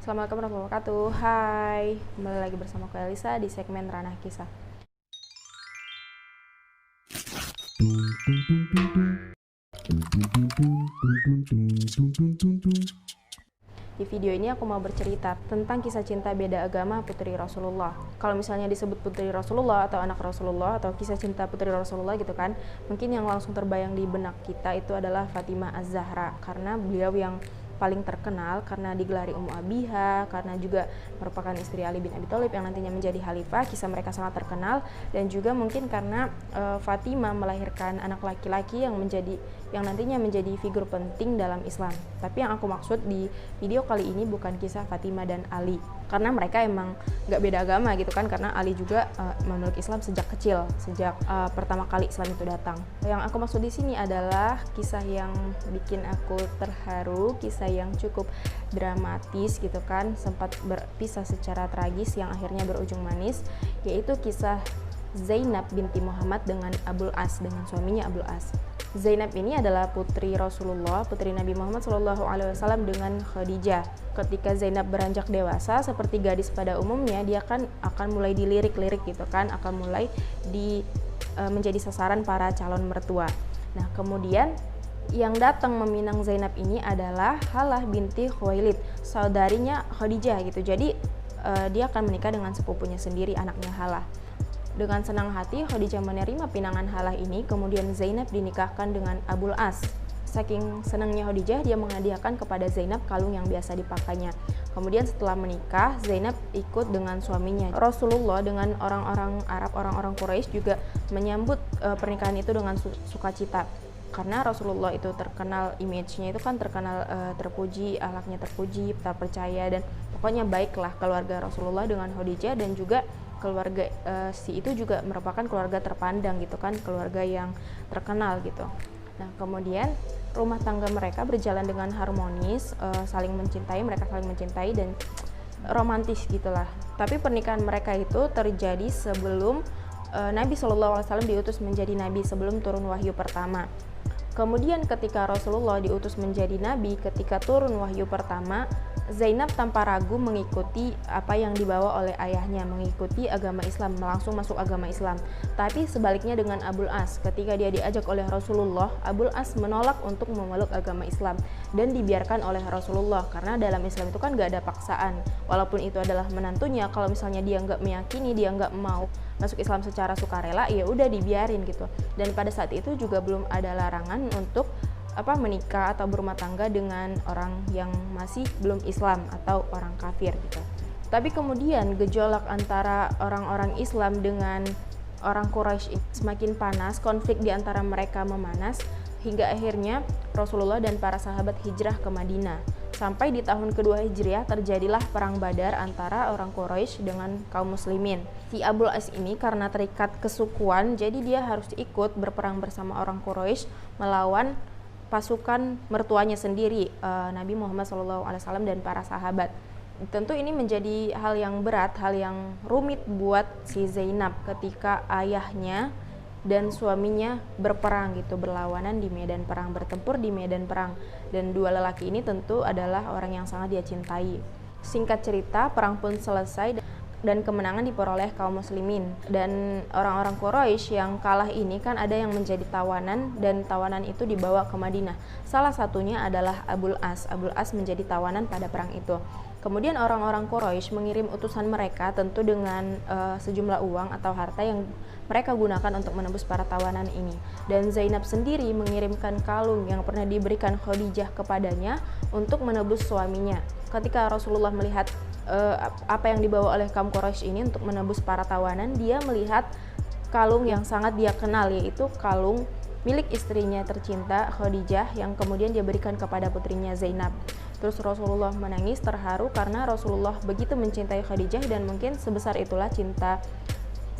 Assalamualaikum warahmatullahi wabarakatuh. Hai, kembali lagi bersama aku Elisa di segmen Ranah Kisah. Di video ini aku mau bercerita tentang kisah cinta beda agama putri Rasulullah. Kalau misalnya disebut putri Rasulullah atau anak Rasulullah atau kisah cinta putri Rasulullah gitu kan, mungkin yang langsung terbayang di benak kita itu adalah Fatimah Az-Zahra, karena beliau yang paling terkenal karena digelari Ummu Abiha, karena juga merupakan istri Ali bin Abi Thalib yang nantinya menjadi khalifah. Kisah mereka sangat terkenal, dan juga mungkin karena Fatimah melahirkan anak laki-laki yang nantinya menjadi figur penting dalam Islam. Tapi yang aku maksud di video kali ini bukan kisah Fatimah dan Ali, karena mereka emang nggak beda agama gitu kan, karena Ali juga memeluk Islam sejak kecil, sejak pertama kali Islam itu datang. Yang aku maksud di sini adalah kisah yang bikin aku terharu, kisah yang cukup dramatis gitu kan, sempat berpisah secara tragis yang akhirnya berujung manis, yaitu kisah Zainab binti Muhammad dengan Abul As, dengan suaminya Abul As. Zainab ini adalah putri Rasulullah, putri Nabi Muhammad SAW dengan Khadijah. Ketika Zainab beranjak dewasa, seperti gadis pada umumnya, dia akan mulai dilirik-lirik gitu kan, akan mulai menjadi sasaran para calon mertua. Nah, kemudian yang datang meminang Zainab ini adalah Halah binti Khuwailid, saudarinya Khadijah gitu. Jadi dia akan menikah dengan sepupunya sendiri, anaknya Halah. Dengan senang hati Khadijah menerima pinangan Halah ini, kemudian Zainab dinikahkan dengan Abul As. Saking senangnya Khadijah, dia menghadiahkan kepada Zainab kalung yang biasa dipakainya. Kemudian setelah menikah, Zainab ikut dengan suaminya. Rasulullah dengan orang-orang Arab, orang-orang Quraisy juga menyambut pernikahan itu dengan sukacita. Karena Rasulullah itu terkenal, image-nya itu kan terkenal terpuji, akhlaknya terpuji, terpercaya, dan pokoknya baiklah keluarga Rasulullah dengan Khadijah, dan juga keluarga si itu juga merupakan keluarga terpandang gitu kan, keluarga yang terkenal gitu. Nah, kemudian rumah tangga mereka berjalan dengan harmonis, mereka saling mencintai dan romantis gitulah. Tapi pernikahan mereka itu terjadi sebelum Nabi SAW diutus menjadi nabi, sebelum turun wahyu pertama. Kemudian ketika Rasulullah diutus menjadi nabi, ketika turun wahyu pertama, Zainab tanpa ragu mengikuti apa yang dibawa oleh ayahnya, mengikuti agama Islam, langsung masuk agama Islam. Tapi sebaliknya dengan Abul As, ketika dia diajak oleh Rasulullah, Abul As menolak untuk memeluk agama Islam dan dibiarkan oleh Rasulullah, karena dalam Islam itu kan gak ada paksaan. Walaupun itu adalah menantunya, kalau misalnya dia nggak meyakini, dia nggak mau masuk Islam secara sukarela, ya udah dibiarin gitu. Dan pada saat itu juga belum ada larangan untuk menikah atau berumah tangga dengan orang yang masih belum Islam atau orang kafir gitu. Tapi kemudian gejolak antara orang-orang Islam dengan orang Quraisy semakin panas, konflik di antara mereka memanas, hingga akhirnya Rasulullah dan para sahabat hijrah ke Madinah. Sampai di tahun kedua Hijriah terjadilah perang Badar antara orang Quraisy dengan kaum muslimin. Si Abul As ini karena terikat kesukuan, jadi dia harus ikut berperang bersama orang Quraisy melawan pasukan mertuanya sendiri, Nabi Muhammad SAW dan para sahabat. Tentu ini menjadi hal yang berat, hal yang rumit buat si Zainab ketika ayahnya dan suaminya berperang gitu, berlawanan di medan perang, bertempur di medan perang. Dan dua lelaki ini tentu adalah orang yang sangat dia cintai. Singkat cerita, perang pun selesai dan kemenangan diperoleh kaum muslimin. Dan orang-orang Quraisy yang kalah ini kan ada yang menjadi tawanan, dan tawanan itu dibawa ke Madinah. Salah satunya adalah Abul As. Abul As menjadi tawanan pada perang itu. Kemudian orang-orang Quraisy mengirim utusan mereka, tentu dengan sejumlah uang atau harta yang mereka gunakan untuk menebus para tawanan ini. Dan Zainab sendiri mengirimkan kalung yang pernah diberikan Khadijah kepadanya untuk menebus suaminya. Ketika Rasulullah melihat apa yang dibawa oleh kaum Quraisy ini untuk menebus para tawanan, dia melihat kalung yang sangat dia kenal, yaitu kalung milik istrinya tercinta Khadijah yang kemudian dia berikan kepada putrinya Zainab. Terus Rasulullah menangis terharu karena Rasulullah begitu mencintai Khadijah, dan mungkin sebesar itulah cinta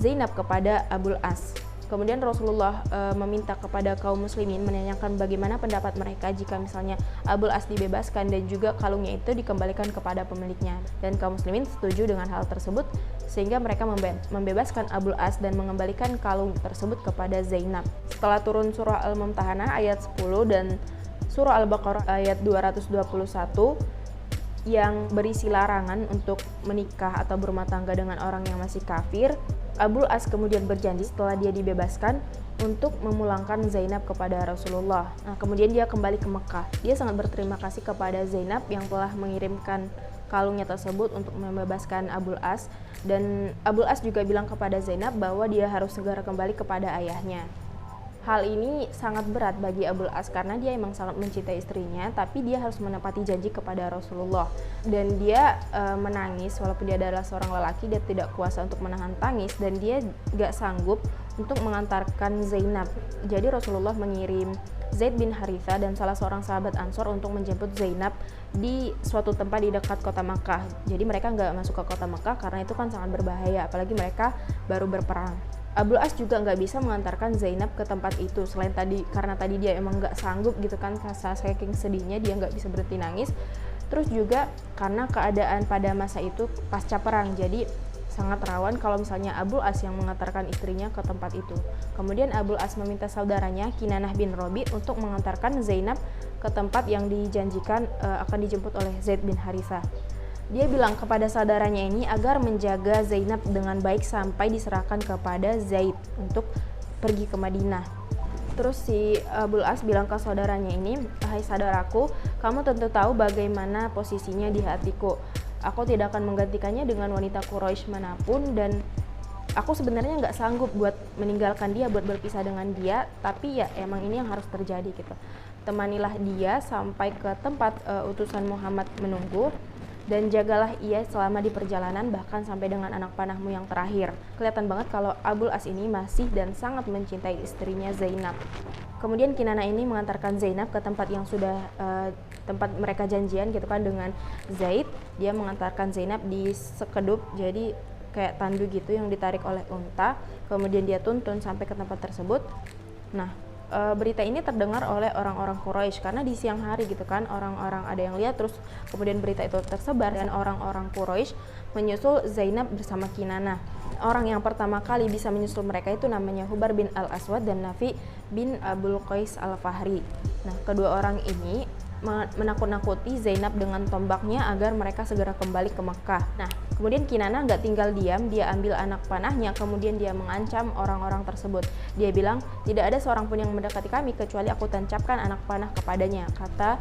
Zainab kepada Abul As. Kemudian Rasulullah meminta kepada kaum muslimin, menanyakan bagaimana pendapat mereka jika misalnya Abul As dibebaskan dan juga kalungnya itu dikembalikan kepada pemiliknya. Dan kaum muslimin setuju dengan hal tersebut, sehingga mereka membebaskan Abul As dan mengembalikan kalung tersebut kepada Zainab. Setelah turun surah Al-Mumtahanah ayat 10 dan surah Al-Baqarah ayat 221, yang berisi larangan untuk menikah atau berumah tangga dengan orang yang masih kafir, Abul As kemudian berjanji setelah dia dibebaskan untuk memulangkan Zainab kepada Rasulullah. Nah, kemudian dia kembali ke Mekah. Dia sangat berterima kasih kepada Zainab yang telah mengirimkan kalungnya tersebut untuk membebaskan Abul As, dan Abul As juga bilang kepada Zainab bahwa dia harus segera kembali kepada ayahnya. Hal ini sangat berat bagi Abul As karena dia emang sangat mencintai istrinya, tapi dia harus menepati janji kepada Rasulullah. Dan dia menangis, walaupun dia adalah seorang lelaki, dia tidak kuasa untuk menahan tangis dan dia gak sanggup untuk mengantarkan Zainab. Jadi Rasulullah mengirim Zaid bin Haritha dan salah seorang sahabat Ansor untuk menjemput Zainab di suatu tempat di dekat kota Makkah. Jadi mereka nggak masuk ke kota Makkah karena itu kan sangat berbahaya, apalagi mereka baru berperang. Abul As juga nggak bisa mengantarkan Zainab ke tempat itu, selain karena tadi dia emang nggak sanggup gitu kan, saking sedihnya dia nggak bisa berhenti nangis. Terus juga karena keadaan pada masa itu pasca perang, jadi sangat rawan kalau misalnya Abul As yang mengantarkan istrinya ke tempat itu. Kemudian Abul As meminta saudaranya Kinanah bin Robi untuk mengantarkan Zainab ke tempat yang dijanjikan akan dijemput oleh Zaid bin Haritha. Dia bilang kepada saudaranya ini agar menjaga Zainab dengan baik sampai diserahkan kepada Zaid untuk pergi ke Madinah. Terus si Abul As bilang ke saudaranya ini, "Hai saudaraku, kamu tentu tahu bagaimana posisinya di hatiku. Aku tidak akan menggantikannya dengan wanita Quraisy manapun, dan aku sebenarnya nggak sanggup buat meninggalkan dia, buat berpisah dengan dia, tapi ya emang ini yang harus terjadi gitu. Temanilah dia sampai ke tempat utusan Muhammad menunggu, dan jagalah ia selama di perjalanan, bahkan sampai dengan anak panahmu yang terakhir." Kelihatan banget kalau Abul As ini masih dan sangat mencintai istrinya Zainab. Kemudian Kinanah ini mengantarkan Zainab ke tempat yang sudah tempat mereka janjian gitu kan dengan Zaid. Dia mengantarkan Zainab di sekedup, jadi kayak tandu gitu yang ditarik oleh unta. Kemudian dia tuntun sampai ke tempat tersebut. Nah, berita ini terdengar oleh orang-orang Quraisy karena di siang hari gitu kan, orang-orang ada yang lihat, terus kemudian berita itu tersebar dan orang-orang Quraisy menyusul Zainab bersama Kinanah. Orang yang pertama kali bisa menyusul mereka itu namanya Hubar bin Al-Aswad dan Nafi bin Abul Qais Al-Fahri. Nah, kedua orang ini menakut-nakuti Zainab dengan tombaknya agar mereka segera kembali ke Mekah. Nah, kemudian Kinanah nggak tinggal diam, dia ambil anak panahnya, kemudian dia mengancam orang-orang tersebut. Dia bilang, "Tidak ada seorang pun yang mendekati kami kecuali aku tancapkan anak panah kepadanya," kata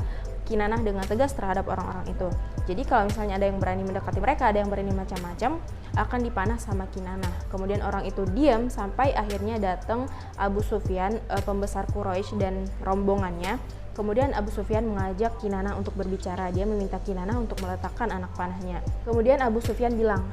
Kinanah dengan tegas terhadap orang-orang itu. Jadi kalau misalnya ada yang berani mendekati mereka, ada yang berani macam-macam, akan dipanah sama Kinanah. Kemudian orang itu diam sampai akhirnya datang Abu Sufyan, pembesar Quraisy dan rombongannya. Kemudian Abu Sufyan mengajak Kinanah untuk berbicara. Dia meminta Kinanah untuk meletakkan anak panahnya. Kemudian Abu Sufyan bilang,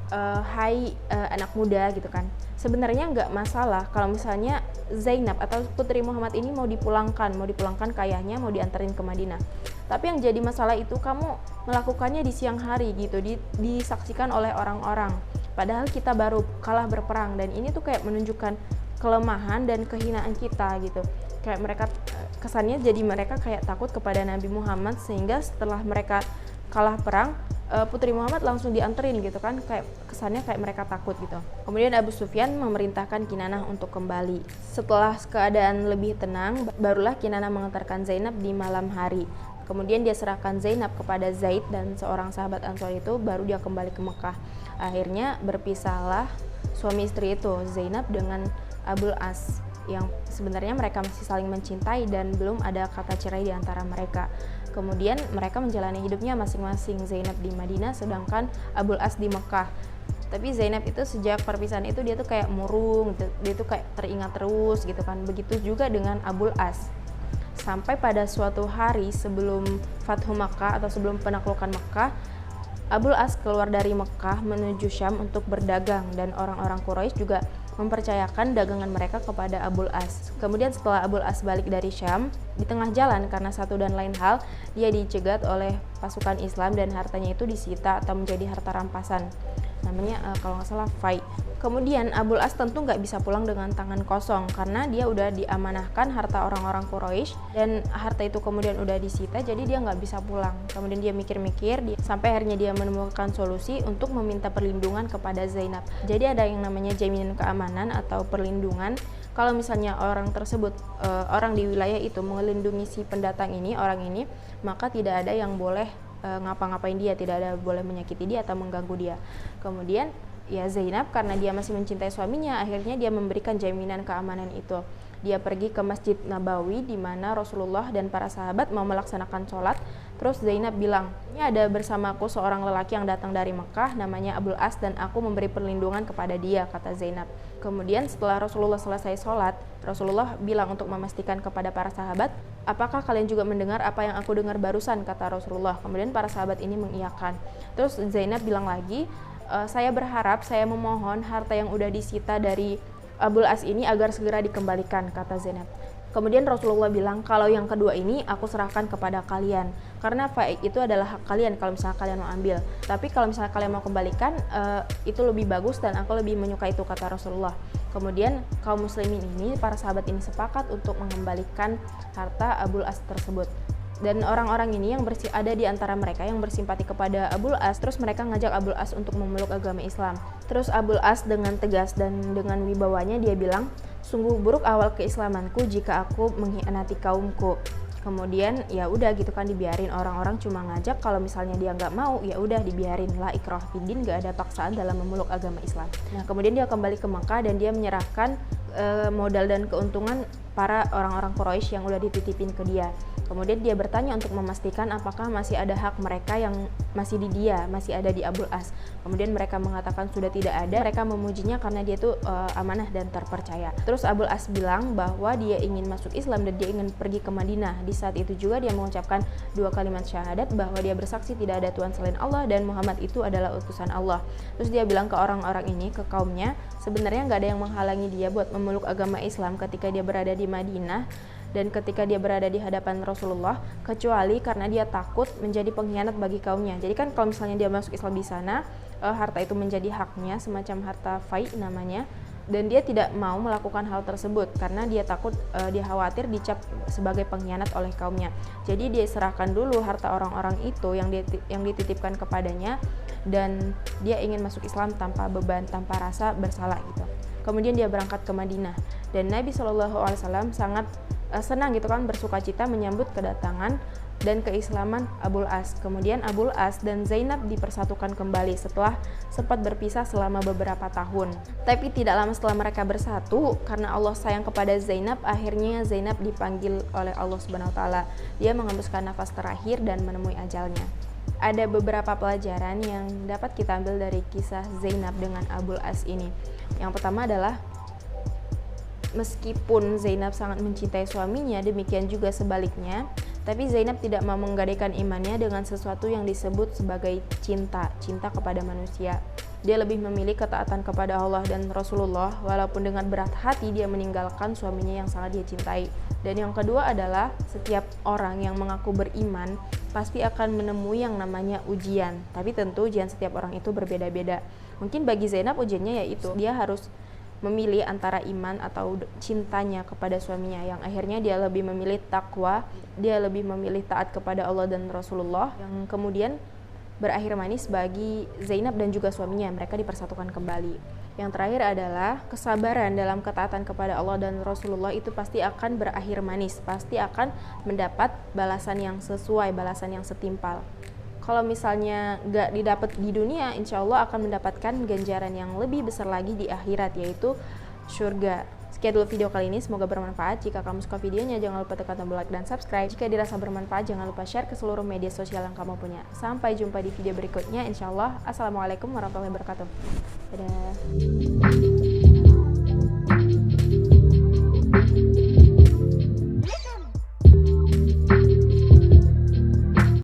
"Hai anak muda," gitu kan. Sebenarnya nggak masalah kalau misalnya Zainab atau putri Muhammad ini mau dipulangkan ke ayahnya, mau diantarin ke Madinah. Tapi yang jadi masalah itu kamu melakukannya di siang hari gitu, disaksikan oleh orang-orang. Padahal kita baru kalah berperang, dan ini tuh kayak menunjukkan kelemahan dan kehinaan kita gitu. Kayak mereka kesannya jadi mereka kayak takut kepada Nabi Muhammad, sehingga setelah mereka kalah perang, Putri Muhammad langsung dianterin gitu kan, kayak kesannya kayak mereka takut gitu. Kemudian Abu Sufyan memerintahkan Kinanah untuk kembali. Setelah keadaan lebih tenang, barulah Kinanah mengantarkan Zainab di malam hari. Kemudian dia serahkan Zainab kepada Zaid dan seorang sahabat Ansor itu, baru dia kembali ke Mekah. Akhirnya berpisahlah suami istri itu, Zainab dengan Abul As, yang sebenarnya mereka masih saling mencintai dan belum ada kata cerai di antara mereka. Kemudian mereka menjalani hidupnya masing-masing, Zainab di Madinah sedangkan Abul As di Mekah. Tapi Zainab itu sejak perpisahan itu dia tuh kayak murung gitu. Dia tuh kayak teringat terus gitu kan. Begitu juga dengan Abul As. Sampai pada suatu hari sebelum Fathu Makkah atau sebelum penaklukan Makkah, Abul As keluar dari Mekah menuju Syam untuk berdagang, dan orang-orang Quraisy juga mempercayakan dagangan mereka kepada Abul As. Kemudian setelah Abul As balik dari Syam, di tengah jalan karena satu dan lain hal, dia dicegat oleh pasukan Islam dan hartanya itu disita atau menjadi harta rampasan. Namanya kalau nggak salah fai. Kemudian Abul As tentu nggak bisa pulang dengan tangan kosong karena dia udah diamanahkan harta orang-orang Quraisy dan harta itu kemudian udah disita, jadi dia nggak bisa pulang. Kemudian dia mikir-mikir, sampai akhirnya dia menemukan solusi untuk meminta perlindungan kepada Zainab. Jadi ada yang namanya jaminan keamanan atau perlindungan. Kalau misalnya orang tersebut, orang di wilayah itu melindungi si pendatang ini, orang ini, maka tidak ada yang boleh ngapa-ngapain dia, tidak ada boleh menyakiti dia atau mengganggu dia. Kemudian ya Zainab karena dia masih mencintai suaminya, akhirnya dia memberikan jaminan keamanan itu. Dia pergi ke Masjid Nabawi di mana Rasulullah dan para sahabat mau melaksanakan sholat. Terus Zainab bilang, ini ada bersamaku seorang lelaki yang datang dari Mekah, namanya Abul As, dan aku memberi perlindungan kepada dia, kata Zainab. Kemudian setelah Rasulullah selesai sholat, Rasulullah bilang untuk memastikan kepada para sahabat, apakah kalian juga mendengar apa yang aku dengar barusan, kata Rasulullah. Kemudian para sahabat ini mengiyakan. Terus Zainab bilang lagi, saya berharap, saya memohon harta yang udah disita dari Abul As ini agar segera dikembalikan, kata Zainab. Kemudian Rasulullah bilang, kalau yang kedua ini aku serahkan kepada kalian, karena faid itu adalah hak kalian kalau misalnya kalian mau ambil. Tapi kalau misalnya kalian mau kembalikan, itu lebih bagus dan aku lebih menyukai itu, kata Rasulullah. Kemudian kaum muslimin ini, para sahabat ini sepakat untuk mengembalikan harta Abul As tersebut. Dan orang-orang ini yang ada di antara mereka yang bersimpati kepada Abul As, terus mereka ngajak Abul As untuk memeluk agama Islam. Terus Abul As dengan tegas dan dengan wibawanya dia bilang, sungguh buruk awal keislamanku jika aku mengkhianati kaumku. Kemudian ya udah gitu kan, dibiarin, orang-orang cuma ngajak, kalau misalnya dia nggak mau ya udah dibiarin, la ikrah fiddin, nggak ada paksaan dalam memeluk agama Islam. Nah kemudian dia kembali ke Mekah dan dia menyerahkan modal dan keuntungan para orang-orang Quraisy yang udah dititipin ke dia. Kemudian dia bertanya untuk memastikan apakah masih ada hak mereka yang masih di dia, masih ada di Abul As. Kemudian mereka mengatakan sudah tidak ada. Mereka memujinya karena dia tuh amanah dan terpercaya. Terus Abul As bilang bahwa dia ingin masuk Islam dan dia ingin pergi ke Madinah. Di saat itu juga dia mengucapkan 2 kalimat syahadat bahwa dia bersaksi tidak ada Tuhan selain Allah dan Muhammad itu adalah utusan Allah. Terus dia bilang ke orang-orang ini, ke kaumnya, sebenarnya nggak ada yang menghalangi dia buat memeluk agama Islam ketika dia berada di Madinah dan ketika dia berada di hadapan Rasulullah, kecuali karena dia takut menjadi pengkhianat bagi kaumnya. Jadi kan kalau misalnya dia masuk Islam di sana, harta itu menjadi haknya, semacam harta fai namanya, dan dia tidak mau melakukan hal tersebut karena dia takut, dia khawatir dicap sebagai pengkhianat oleh kaumnya. Jadi dia serahkan dulu harta orang-orang itu yang dititipkan kepadanya, dan dia ingin masuk Islam tanpa beban, tanpa rasa bersalah gitu. Kemudian dia berangkat ke Madinah dan Nabi SAW sangat senang gitu kan, bersuka cita menyambut kedatangan dan keislaman Abul As. Kemudian Abul As dan Zainab dipersatukan kembali setelah sempat berpisah selama beberapa tahun. Tapi tidak lama setelah mereka bersatu, karena Allah sayang kepada Zainab, akhirnya Zainab dipanggil oleh Allah Subhanahu wa taala. Dia mengembuskan nafas terakhir dan menemui ajalnya. Ada beberapa pelajaran yang dapat kita ambil dari kisah Zainab dengan Abul As ini. Yang pertama adalah meskipun Zainab sangat mencintai suaminya, demikian juga sebaliknya, tapi Zainab tidak mau menggadaikan imannya dengan sesuatu yang disebut sebagai cinta kepada manusia. Dia lebih memilih ketaatan kepada Allah dan Rasulullah, walaupun dengan berat hati dia meninggalkan suaminya yang sangat dia cintai. Dan yang kedua adalah setiap orang yang mengaku beriman pasti akan menemui yang namanya ujian. Tapi tentu ujian setiap orang itu berbeda-beda. Mungkin bagi Zainab ujiannya yaitu dia harus memilih antara iman atau cintanya kepada suaminya, yang akhirnya dia lebih memilih takwa, dia lebih memilih taat kepada Allah dan Rasulullah, yang kemudian berakhir manis bagi Zainab dan juga suaminya, mereka dipersatukan kembali. Yang terakhir adalah kesabaran dalam ketaatan kepada Allah dan Rasulullah itu pasti akan berakhir manis, pasti akan mendapat balasan yang sesuai, balasan yang setimpal. Kalau misalnya nggak didapat di dunia, insya Allah akan mendapatkan ganjaran yang lebih besar lagi di akhirat, yaitu surga. Sekian dulu video kali ini, semoga bermanfaat. Jika kamu suka videonya, jangan lupa tekan tombol like dan subscribe. Jika dirasa bermanfaat, jangan lupa share ke seluruh media sosial yang kamu punya. Sampai jumpa di video berikutnya, insya Allah. Assalamualaikum warahmatullahi wabarakatuh. Dadah.